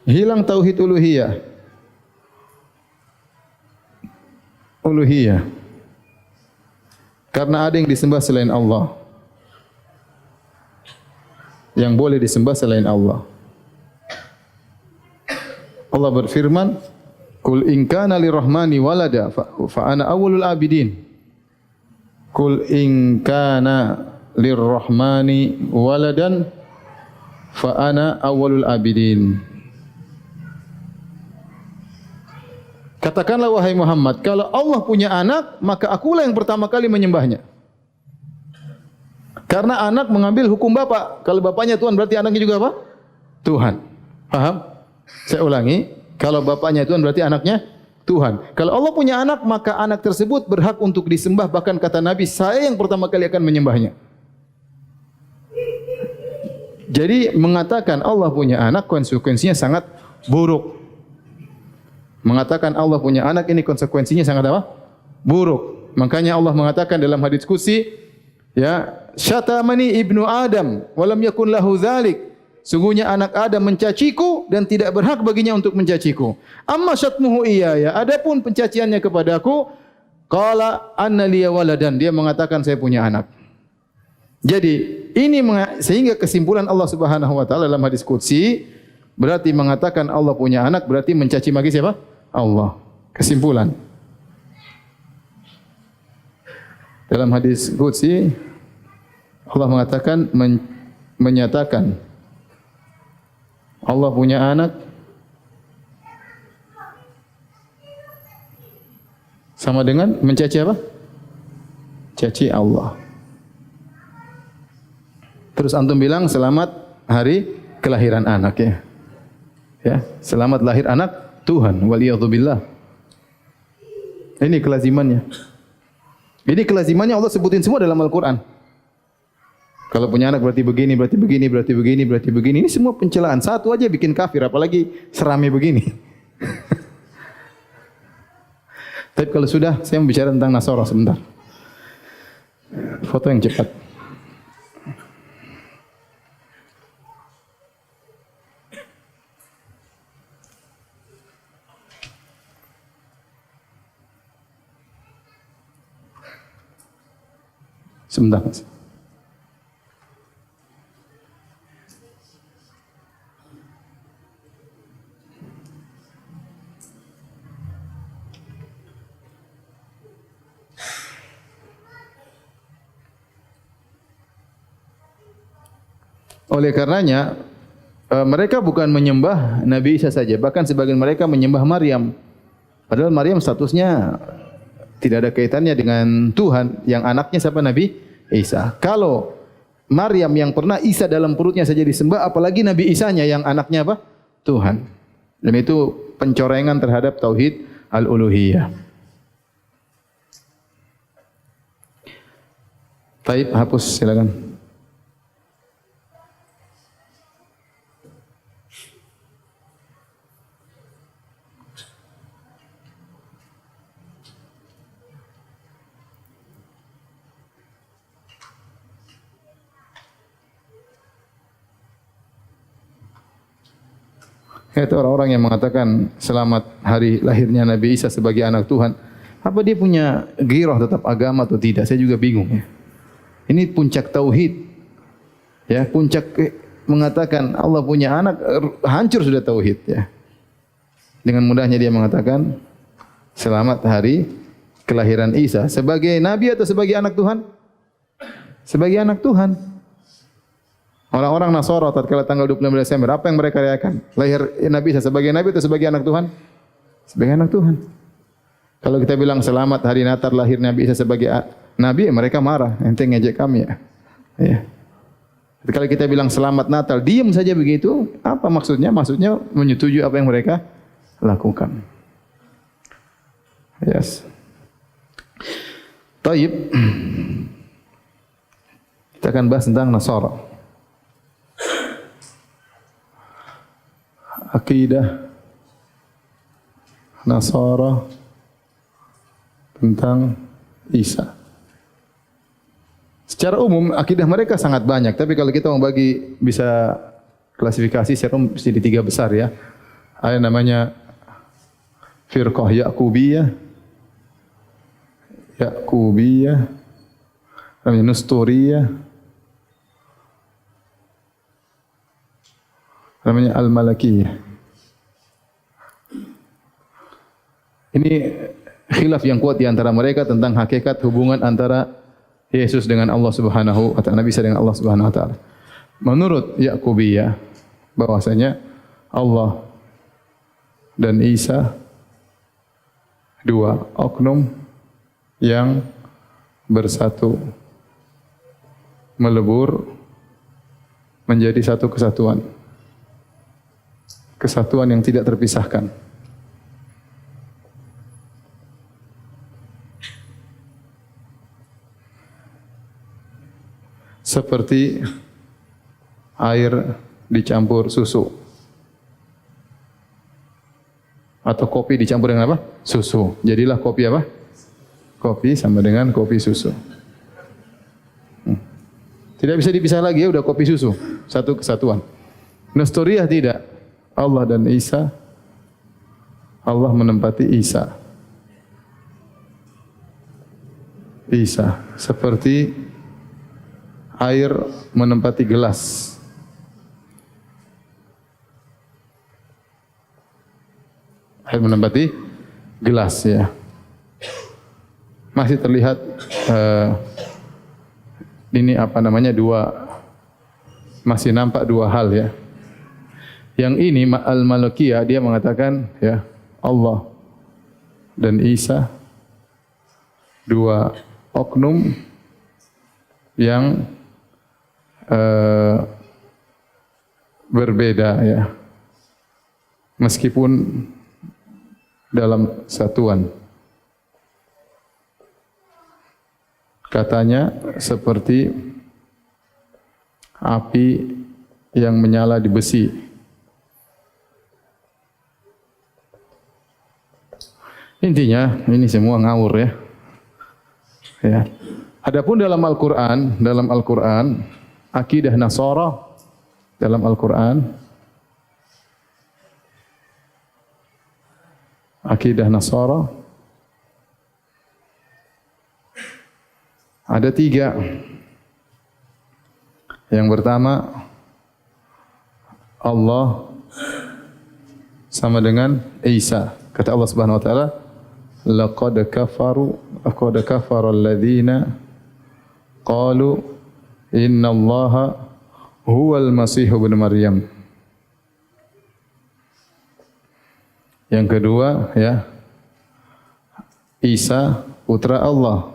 hilang tauhid uluhiyah. Uluhiyah. Karena ada yang disembah selain Allah. Yang boleh disembah selain Allah. Allah berfirman, "Qul in kana lirrahmani walada fa ana awwalul abidin." Qul in kana lirrahmani waladan fa ana awwalul abidin. Katakanlah wahai Muhammad, kalau Allah punya anak, maka akulah yang pertama kali menyembahnya. Karena anak mengambil hukum bapak. Kalau bapaknya Tuhan, berarti anaknya juga apa? Tuhan. Paham? Saya ulangi. Kalau bapaknya Tuhan, berarti anaknya Tuhan. Kalau Allah punya anak, maka anak tersebut berhak untuk disembah. Bahkan kata Nabi, saya yang pertama kali akan menyembahnya. Jadi mengatakan Allah punya anak, konsekuensinya sangat buruk. Mengatakan Allah punya anak, ini konsekuensinya sangat apa? Buruk. Makanya Allah mengatakan dalam hadis qudsi, ya, syatamani ibnu Adam walam yakun lahu dzalik. Sungguhnya anak Adam mencaciku dan tidak berhak baginya untuk mencaciku. Amma syatmuhu iyaya, adapun pencaciannya kepadaku, qala anna liya waladan, dia mengatakan saya punya anak. Jadi ini sehingga kesimpulan Allah Subhanahu wa taala dalam hadis qudsi, berarti mengatakan Allah punya anak berarti mencaci maki siapa? Allah. Kesimpulan. Dalam hadis qudsi Allah mengatakan menyatakan Allah punya anak sama dengan mencaci apa? Caci Allah. Terus antum bilang selamat hari kelahiran anak ya. Ya, selamat lahir anak Tuhan. Waliyadzubillah. Ini kelazimannya. Ini kelazimannya Allah sebutin semua dalam Al-Qur'an. Kalau punya anak berarti begini, berarti begini, berarti begini, berarti begini. Ini semua pencelaan. Satu aja bikin kafir, apalagi serame begini. Tapi kalau sudah, saya mau bicara tentang Nasara sebentar. Foto yang cepat. Sebentar. Oleh karenanya mereka bukan menyembah Nabi Isa saja, bahkan sebagian mereka menyembah Maryam. Padahal Maryam statusnya tidak ada kaitannya dengan Tuhan, yang anaknya siapa? Nabi Isa. Kalau Maryam yang pernah Isa dalam perutnya saja disembah, apalagi Nabi Isanya yang anaknya apa? Tuhan. Dan itu pencorengan terhadap tauhid al-uluhiyah. Taib, hapus silakan. Itu orang-orang yang mengatakan selamat hari lahirnya Nabi Isa sebagai anak Tuhan. Apa dia punya giroh tetap agama atau tidak? Saya juga bingung ya. Ini puncak tauhid. Ya, puncak mengatakan Allah punya anak, hancur sudah tauhid ya. Dengan mudahnya dia mengatakan selamat hari kelahiran Isa sebagai nabi atau sebagai anak Tuhan? Sebagai anak Tuhan. Orang-orang Nasara tatkala tanggal 26 Desember, apa yang mereka rayakan? Lahir Nabi Isa sebagai nabi atau sebagai anak Tuhan? Sebagai anak Tuhan. Kalau kita bilang selamat hari Natal lahir Nabi Isa sebagai nabi, mereka marah. Ente ngejek kami ya. Ya. Kalau kita bilang selamat Natal, diam saja begitu, apa maksudnya? Maksudnya menyetujui apa yang mereka lakukan. Yes. Taib. Kita akan bahas tentang Nasara. Akidah Nasara tentang Isa. Secara umum akidah mereka sangat banyak, tapi kalau kita mau bagi bisa klasifikasi secara umum mesti di 3 besar ya. Ada namanya Firqah Ya'qubiyah, namanya Nusturiyah, namanya Al-Malakiyah. Ini khilaf yang kuat di antara mereka tentang hakikat hubungan antara Yesus dengan Allah Subhanahu wa taala, Nabi Isa dengan Allah Subhanahu wa taala. Menurut Ya'qubiyah bahwasanya Allah dan Isa dua oknum yang bersatu melebur menjadi satu kesatuan. Kesatuan yang tidak terpisahkan. Seperti air dicampur susu. Atau kopi dicampur dengan apa? Susu. Jadilah kopi apa? Kopi sama dengan kopi susu. Tidak bisa dipisah lagi ya, udah kopi susu. Satu kesatuan. Nestoriyah tidak. Allah dan Isa. Allah menempati Isa. Isa. Seperti air menempati gelas. Haid menempati gelas ya. Masih terlihat ini masih nampak dua hal ya. Yang ini al-Malakiyah dia mengatakan ya Allah dan Isa dua oknum yang berbeda ya. Meskipun dalam satuan. Katanya seperti api yang menyala di besi. Intinya ini semua ngawur ya. Ya. Adapun dalam Al-Qur'an, akidah Nasara dalam Al-Qur'an, akidah Nasara ada 3. Yang pertama, Allah sama dengan Isa. Kata Allah Subhanahu wa taala, laqad kafara alladhina qalu innallaha huwal masih ibnu Maryam. Yang kedua ya, Isa putra Allah.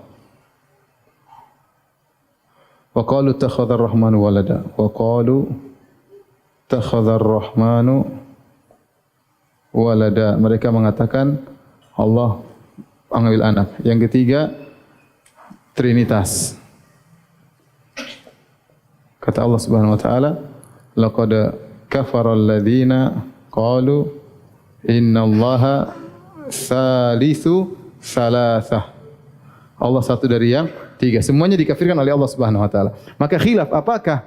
Wa qalu takhadhar rahmanu walada. Wa qalu takhadhar rahmanu walada. Mereka mengatakan Allah mengambil anak. Yang ketiga, Trinitas. Kata Allah Subhanahu wa taala, laqad kafara alladziina qalu innallaha salisu salasah. Allah satu dari yang 3. Semuanya dikafirkan oleh Allah Subhanahu wa taala. Maka khilaf apakah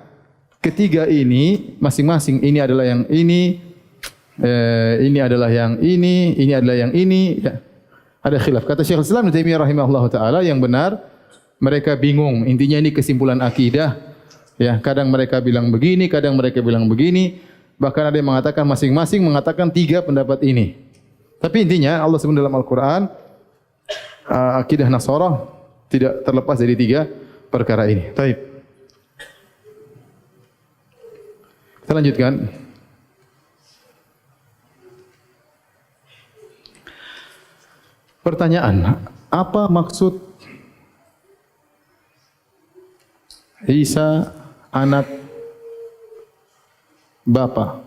ketiga ini masing-masing ini adalah yang ini adalah yang ini adalah yang ini ya. Ada khilaf. Kata Syekhul Islam Ibnu Taimiyah rahimahullahu taala yang benar mereka bingung. Intinya ini kesimpulan akidah. Ya, kadang mereka bilang begini, kadang mereka bilang begini. Bahkan ada yang mengatakan masing-masing mengatakan 3 pendapat ini. Tapi intinya Allah sebut dalam Al-Qur'an akidah Nasara tidak terlepas dari 3 perkara ini. Baik. Kita lanjutkan. Pertanyaan, apa maksud Isa anak Bapa?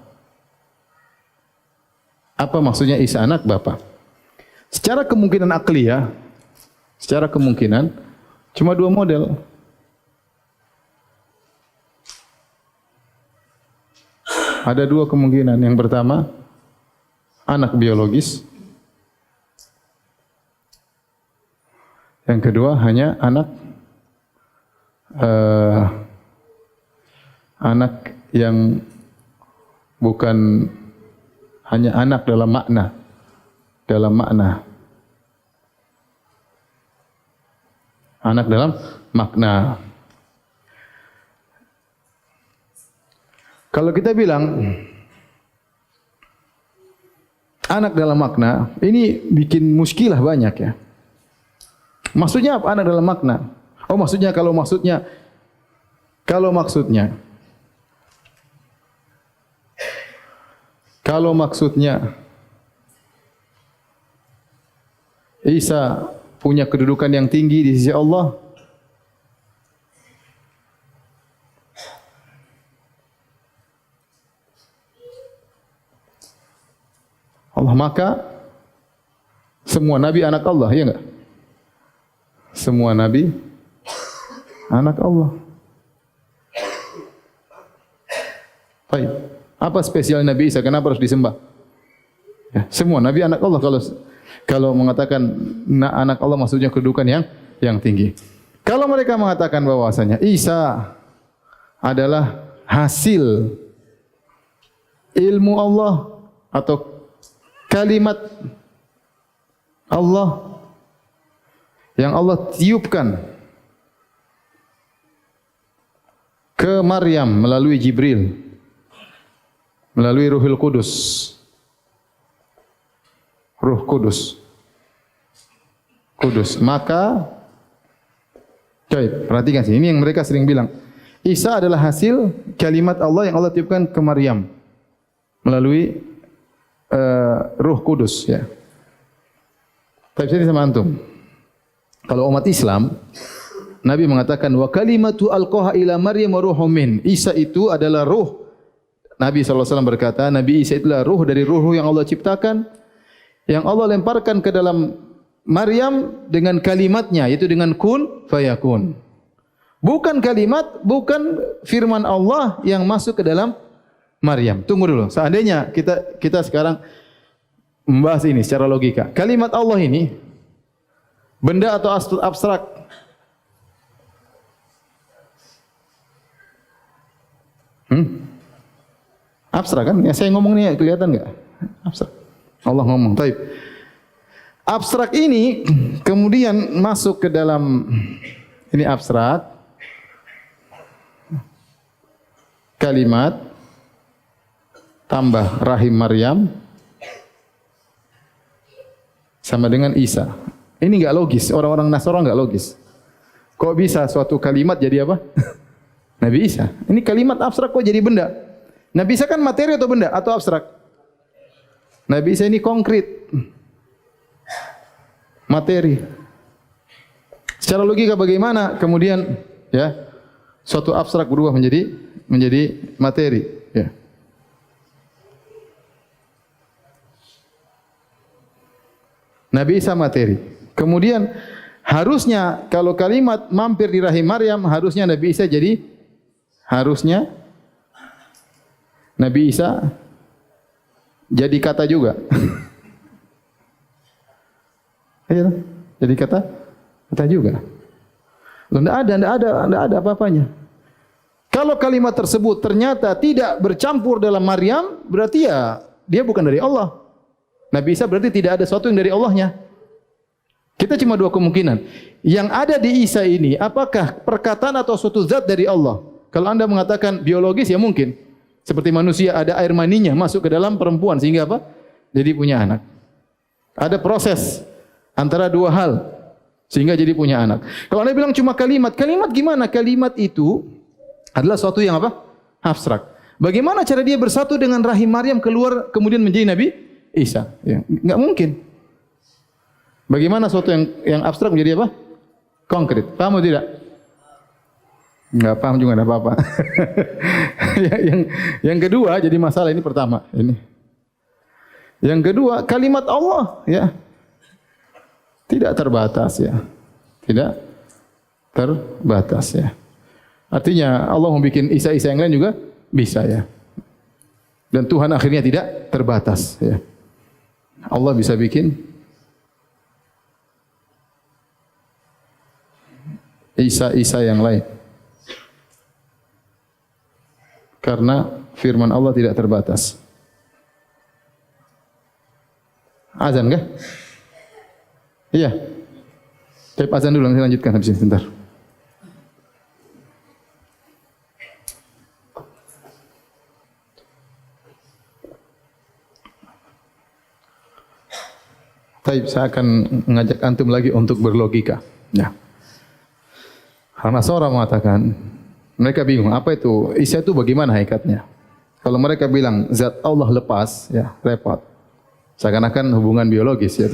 Apa maksudnya Isa anak Bapa? Secara kemungkinan akliyah, secara kemungkinan cuma 2 model. Ada 2 kemungkinan. Yang pertama, anak biologis. Yang kedua hanya anak yang bukan hanya anak dalam makna. Anak dalam makna. Kalau kita bilang anak dalam makna, ini bikin muskilah banyak ya. Maksudnya apa anak dalam makna? Oh maksudnya Isa punya kedudukan yang tinggi di sisi Allah. Maka semua nabi anak Allah, ya enggak? Semua nabi anak Allah. Baik. Apa spesial Nabi Isa? Kenapa harus disembah? Ya, semua nabi anak Allah. Kalau mengatakan anak Allah maksudnya kedudukan yang tinggi. Kalau mereka mengatakan bahwasanya Isa adalah hasil ilmu Allah atau kalimat Allah yang Allah tiupkan ke Maryam melalui Jibril, melalui Ruhul Kudus. Ruh Kudus. Kudus. Maka perhatikan sini, ini yang mereka sering bilang. Isa adalah hasil kalimat Allah yang Allah tiupkan ke Maryam melalui Ruh Kudus, ya. Tapi saya sama antum. Kalau umat Islam, Nabi mengatakan wa kalimatu alqaha ila Maryam wa ruhum min. Isa itu adalah ruh. Nabi SAW berkata, Nabi Isa itulah ruh dari ruh yang Allah ciptakan, yang Allah lemparkan ke dalam Maryam dengan kalimatnya, yaitu dengan kun fayakun. Bukan kalimat, bukan firman Allah yang masuk ke dalam Maryam. Tunggu dulu. Seandainya kita sekarang membahas ini secara logika. Kalimat Allah ini benda atau abstrak? Abstrak kan? Ya, saya ngomong ini kelihatan enggak? Abstrak. Allah ngomong. Taib. Abstrak ini kemudian masuk ke dalam ini abstrak kalimat tambah rahim Maryam sama dengan Isa. Ini enggak logis. Orang-orang Nasrani enggak logis. Kok bisa suatu kalimat jadi apa? Nabi Isa. Ini kalimat abstrak kok jadi benda? Nabi Isa kan materi atau benda atau abstrak? Nabi Isa ini konkret. Materi. Secara logika bagaimana kemudian ya suatu abstrak berubah menjadi materi, ya. Nabi Isa materi. Kemudian harusnya kalau kalimat mampir di rahim Maryam, harusnya Nabi Isa jadi kata juga. Iya, jadi kata juga. Loh, enggak ada apa-apanya. Kalau kalimat tersebut ternyata tidak bercampur dalam Maryam, berarti ya dia bukan dari Allah. Nabi Isa berarti tidak ada sesuatu yang dari Allahnya. Kita cuma dua kemungkinan. Yang ada di Isa ini, apakah perkataan atau suatu zat dari Allah? Kalau Anda mengatakan biologis, ya mungkin. Seperti manusia ada air maninya masuk ke dalam perempuan sehingga apa? Jadi punya anak. Ada proses antara dua hal sehingga jadi punya anak. Kalau Anda bilang cuma kalimat gimana? Kalimat itu adalah sesuatu yang apa? Abstrak. Bagaimana cara dia bersatu dengan rahim Maryam keluar kemudian menjadi Nabi Isa? Ya, enggak mungkin. Bagaimana sesuatu yang abstrak menjadi apa? Konkret. Paham atau tidak? Enggak paham juga enggak apa-apa. yang kedua jadi masalah ini pertama ini. Yang kedua kalimat Allah ya tidak terbatas ya. Tidak terbatas ya. Artinya Allah membuat Isa-Isa yang lain juga bisa ya. Dan Tuhan akhirnya tidak terbatas ya. Allah bisa bikin Isa-Isa yang lain. Karena firman Allah tidak terbatas. Azan kah? Iya. Tapi azan dulu, nanti lanjutkan habis ini sebentar. Taib, saya akan mengajak antum lagi untuk berlogika. Ya. Karena seorang mengatakan, mereka bingung, apa itu? Isa itu bagaimana hakikatnya? Kalau mereka bilang, zat Allah lepas, ya repot. Seakan-akan hubungan biologis, ya.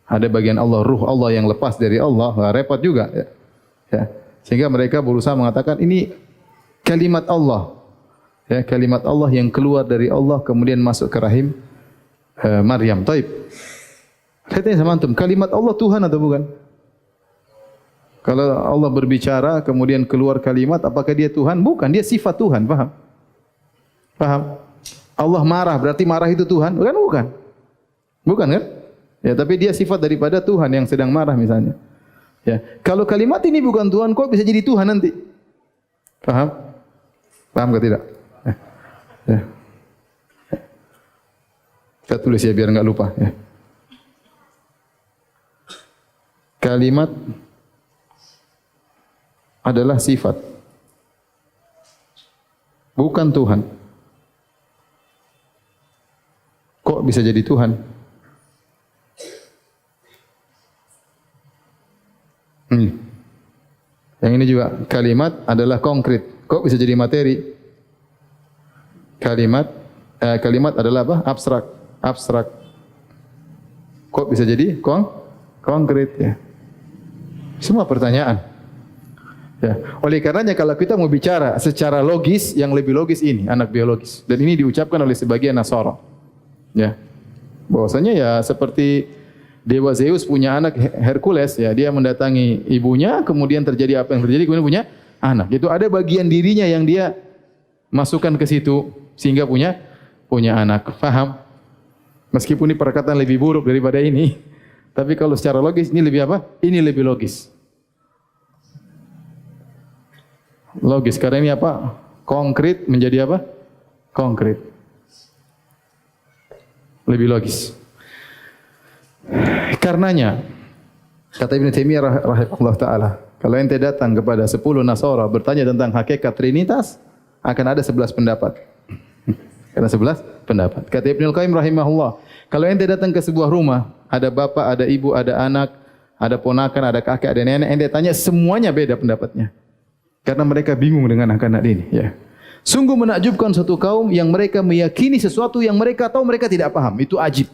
Ada bagian Allah, ruh Allah yang lepas dari Allah, repot juga. Ya. Ya. Sehingga mereka berusaha mengatakan, ini kalimat Allah. Ya, kalimat Allah yang keluar dari Allah, kemudian masuk ke rahim Maryam. Taib. Katanya sama antum, kalimat Allah Tuhan atau bukan? Kalau Allah berbicara, kemudian keluar kalimat, apakah dia Tuhan? Bukan, dia sifat Tuhan, paham? Paham? Allah marah, berarti marah itu Tuhan? Bukan. Bukan kan? Ya, tapi dia sifat daripada Tuhan yang sedang marah misalnya. Ya, kalau kalimat ini bukan Tuhan, kok bisa jadi Tuhan nanti? Paham? Paham ke tidak? Ya. Kita tulis ya biar enggak lupa. Ya. Kalimat adalah sifat, bukan Tuhan. Kok bisa jadi Tuhan? Hmm. Yang ini juga kalimat adalah konkret. Kok bisa jadi materi? Kalimat adalah apa? Abstrak. Abstrak. Kok bisa jadi konkret ya? Semua pertanyaan. Ya. Oleh karenanya kalau kita mau bicara secara logis, yang lebih logis ini anak biologis. Dan ini diucapkan oleh sebagian Nasara. Ya. Bahwasanya ya seperti Dewa Zeus punya anak Hercules ya, dia mendatangi ibunya, kemudian terjadi apa yang terjadi, kemudian punya anak. Itu ada bagian dirinya yang dia masukkan ke situ sehingga punya anak. Paham? Meskipun ini perkataan lebih buruk daripada ini, tapi kalau secara logis ini lebih apa? Ini lebih logis. Logis karena ini apa? Konkret menjadi apa? Konkret. Lebih logis. Karenanya kata Ibnu Taimiyah rahimahullah taala, kalau ente datang kepada 10 Nasara bertanya tentang hakikat Trinitas, akan ada 11 pendapat. Karena 11 pendapat. Kata Ibnu Qayyim rahimahullah, kalau ente datang ke sebuah rumah, ada bapak, ada ibu, ada anak, ada ponakan, ada kakek, ada nenek, ente tanya semuanya beda pendapatnya. Karena mereka bingung dengan anak-anak ini, ya. Sungguh menakjubkan suatu kaum yang mereka meyakini sesuatu yang mereka tahu mereka tidak paham. Itu ajib.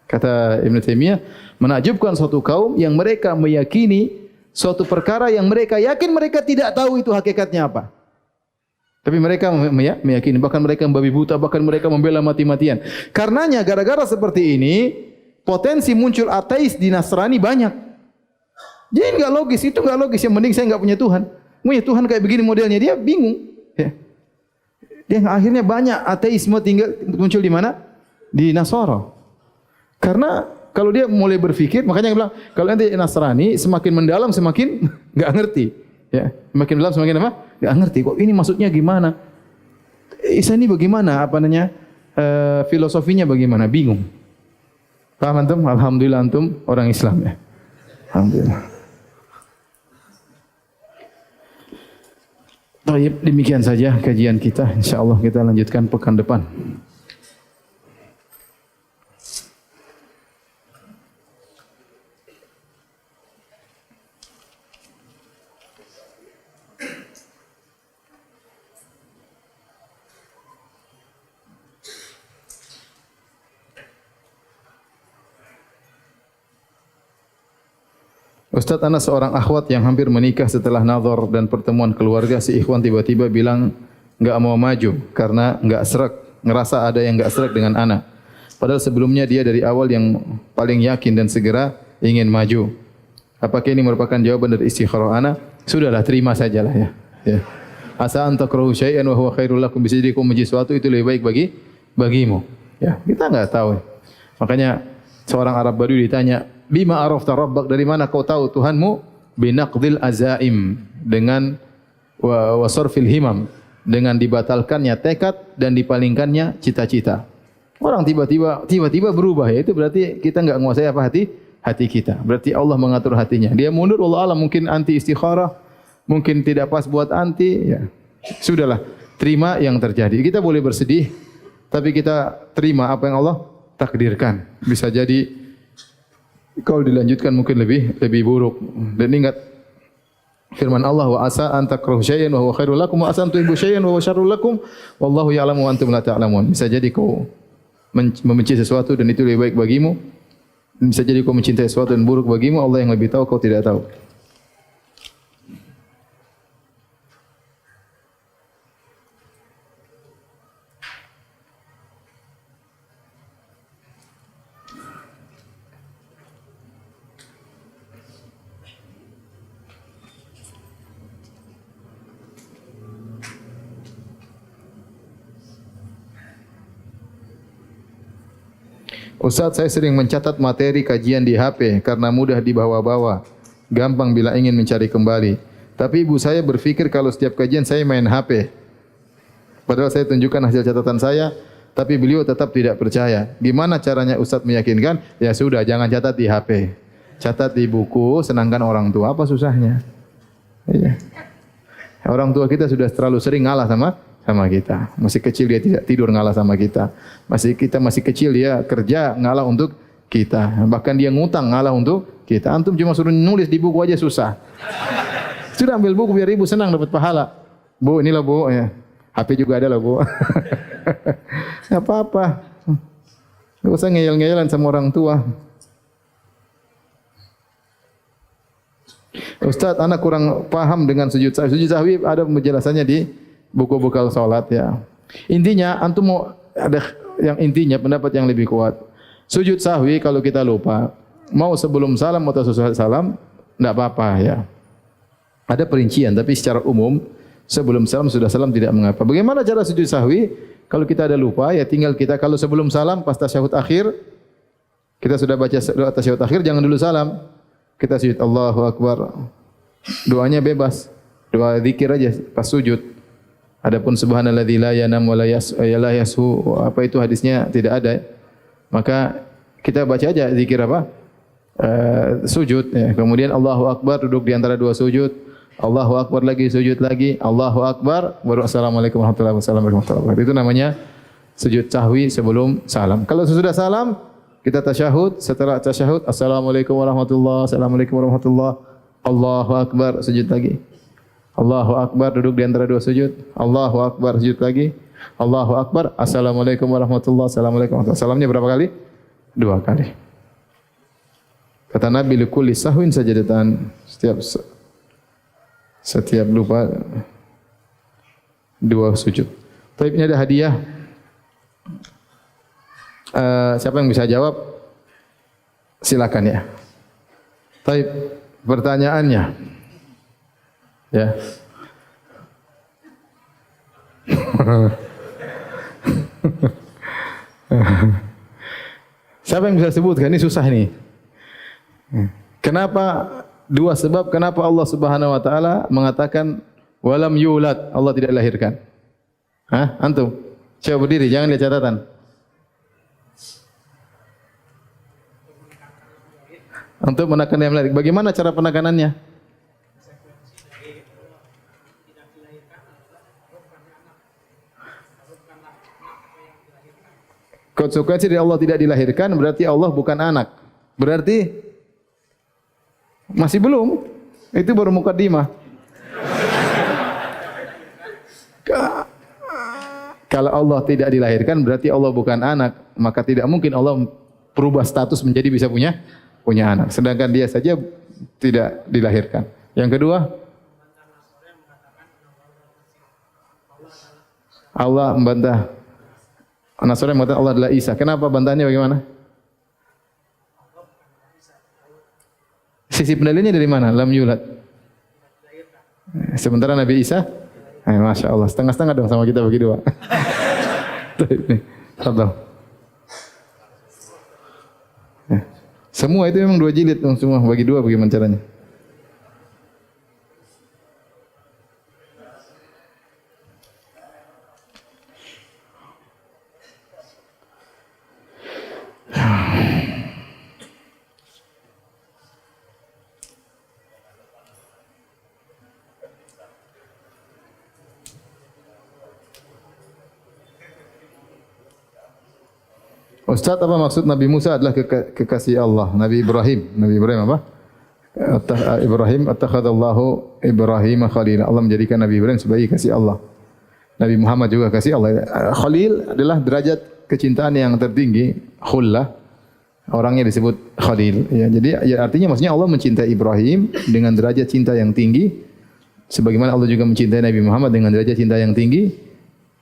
Kata Ibnu Taimiyah, menakjubkan suatu kaum yang mereka meyakini suatu perkara yang mereka yakin mereka tidak tahu itu hakikatnya apa. Tapi mereka meyakini, bahkan mereka membabi buta, bahkan mereka membela mati-matian. Karenanya gara-gara seperti ini, potensi muncul ateis di Nasrani banyak. Jadi enggak logis, itu enggak logis. Yang penting saya enggak punya Tuhan. Punya Tuhan kayak begini modelnya, dia bingung. Ya. Dia akhirnya banyak ateisme muncul di mana? Di Nasara. Karena kalau dia mulai berpikir, makanya dia bilang, kalau nanti Nasrani semakin mendalam semakin enggak ngerti. Ya, semakin mendalam semakin apa? Enggak ngerti. Kok ini maksudnya gimana? Isa ini bagaimana? Apa namanya? Filosofinya bagaimana? Bingung. Paham antum? Alhamdulillah antum orang Islam ya. Alhamdulillah. Baik, demikian saja kajian kita. Insyaallah kita lanjutkan pekan depan. Ustaz, ana seorang akhwat yang hampir menikah setelah nazar dan pertemuan keluarga, si ikhwan tiba-tiba bilang enggak mau maju karena enggak sreg, ngerasa ada yang enggak sreg dengan ana. Padahal sebelumnya dia dari awal yang paling yakin dan segera ingin maju. Apakah ini merupakan jawaban dari istikharah ana? Sudahlah, terima sajalah ya. Ya. Asa an takrahu syai'an wa huwa khairul lakum, bisa jadi kau membenci sesuatu itu lebih baik bagimu. Ya, kita enggak tahu. Makanya seorang Arab Badui ditanya, bima arafta rabbak, dari mana kau tahu Tuhanmu? Binaqdil azaim, dengan wa sarfil himam, dengan dibatalkannya tekad dan dipalingkannya cita-cita. Orang tiba-tiba berubah, ya itu berarti kita enggak menguasai apa hati kita. Berarti Allah mengatur hatinya. Dia mundur, Allah alam, mungkin anti istikharah, mungkin tidak pas buat anti, ya. Sudahlah, terima yang terjadi. Kita boleh bersedih, tapi kita terima apa yang Allah takdirkan. Bisa jadi kalau dilanjutkan mungkin lebih buruk. Dan ingat firman Allah, wa asa an takrahu syai'an wa huwa khairul lakum wa asa an tuhibbu syai'an wa huwa syarrul lakum wallahu ya'lamu wa antum la ta'lamun. Bisa jadi kau membenci sesuatu dan itu lebih baik bagimu. Bisa jadi kau mencintai sesuatu dan buruk bagimu, Allah yang lebih tahu, kau tidak tahu. Ustaz, saya sering mencatat materi kajian di HP karena mudah dibawa-bawa, gampang bila ingin mencari kembali. Tapi ibu saya berpikir kalau setiap kajian saya main HP. Padahal saya tunjukkan hasil catatan saya, tapi beliau tetap tidak percaya. Gimana caranya Ustaz meyakinkan? Ya sudah, jangan catat di HP. Catat di buku, senangkan orang tua. Apa susahnya? Iya. Orang tua kita sudah terlalu sering ngalah sama kita. Masih kecil dia tidak tidur ngalah sama kita. Masih kecil dia kerja ngalah untuk kita. Bahkan dia ngutang ngalah untuk kita. Antum cuma suruh nulis di buku aja susah. Sudah ambil buku biar ibu senang dapat pahala. Bu, inilah bu, ya. HP juga ada lah bu. Enggak apa-apa. Enggak usah ngeyel-ngeyelan sama orang tua. Ustaz, anak kurang paham dengan sujud sahwi. Sujud sahwi ada penjelasannya di buku-buku salat ya. Intinya antum mau ada yang intinya pendapat yang lebih kuat. Sujud sahwi kalau kita lupa, mau sebelum salam atau sesudah salam enggak apa-apa ya. Ada perincian tapi secara umum sebelum salam sudah salam tidak mengapa. Bagaimana cara sujud sahwi? Kalau kita ada lupa ya tinggal kita kalau sebelum salam pas tasyahud akhir kita sudah baca doa tasyahud akhir jangan dulu salam. Kita sujud Allahu Akbar. Doanya bebas. Doa zikir aja pas sujud. Adapun subhanalladzi la yanam wa la yashu apa itu hadisnya tidak ada. Maka kita baca aja zikir apa? Sujud ya. Kemudian Allahu Akbar duduk di antara dua sujud. Allahu Akbar lagi sujud lagi. Allahu Akbar baru assalamualaikum warahmatullahi wabarakatuh. Itu namanya sujud sahwi sebelum salam. Kalau sesudah salam kita tasyahud, setelah tasyahud assalamualaikum warahmatullahi assalamualaikum warahmatullahi. Allahu Akbar sujud lagi. Allahu Akbar duduk di antara dua sujud. Allahu Akbar sujud lagi. Allahu Akbar assalamualaikum warahmatullahi assalamualaikum warahmatullahi. Salamnya berapa kali? 2 kali. Kata Nabi likulli sahwin sajadatan. Setiap lupa 2 sujud. Tapi ini ada hadiah. Siapa yang bisa jawab? Silakan ya. Tapi pertanyaannya, ya. Siapa yang bisa sebutkan? Ini susah nih. Kenapa? 2 sebab kenapa Allah Subhanahu wa taala mengatakan walam yulad, Allah tidak dilahirkan. Hah? Antum? Coba berdiri, jangan lihat catatan. Untuk menekan yang menarik. Bagaimana cara penekanannya? Konsekuensi dari Allah tidak dilahirkan berarti Allah bukan anak. Berarti masih belum. Itu baru mukaddimah. Kalau Allah tidak dilahirkan berarti Allah bukan anak, maka tidak mungkin Allah berubah status menjadi bisa punya anak. Sedangkan dia saja tidak dilahirkan. Yang kedua, Allah membantah. Nasrani mengatakan Allah adalah Isa. Kenapa bantahannya bagaimana? Sisi pendalilannya dari mana? Lam yulad. Sementara Nabi Isa, Masya Allah, setengah-setengah dong sama kita bagi 2. Sabar. Semua itu memang 2 jilid, semua bagi 2 bagaimana caranya? Ustaz, apa maksud Nabi Musa adalah kekasih Allah? Nabi Ibrahim apa? Ibrahim attakhadallahu Ibrahim khalila. Allah menjadikan Nabi Ibrahim sebagai kasih Allah. Nabi Muhammad juga kasih Allah. Khalil adalah derajat kecintaan yang tertinggi, khullah. Orangnya disebut Khalil. Ya, jadi ya, artinya maksudnya Allah mencintai Ibrahim dengan derajat cinta yang tinggi. Sebagaimana Allah juga mencintai Nabi Muhammad dengan derajat cinta yang tinggi.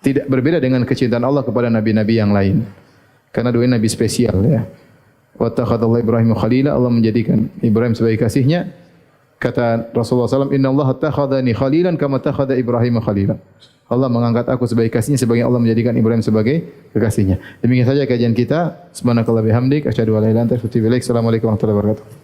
Tidak berbeda dengan kecintaan Allah kepada nabi-nabi yang lain. Karena dua nabi spesial ya. Wa takhadallahu Ibrahim khalila, Allah menjadikan Ibrahim sebagai kasihnya. Kata Rasulullah SAW, Inna Allah takhadani khalilan kama takhada Ibrahim khalilan. Allah mengangkat aku sebagai kasihnya, sebagai Allah menjadikan Ibrahim sebagai kekasihnya. Demikian saja kajian kita. Subhanakallah bihamdik, asyhadu an la ilaha illa anta astaghfiruka wa atubu ilaik. Assalamualaikum warahmatullahi wabarakatuh.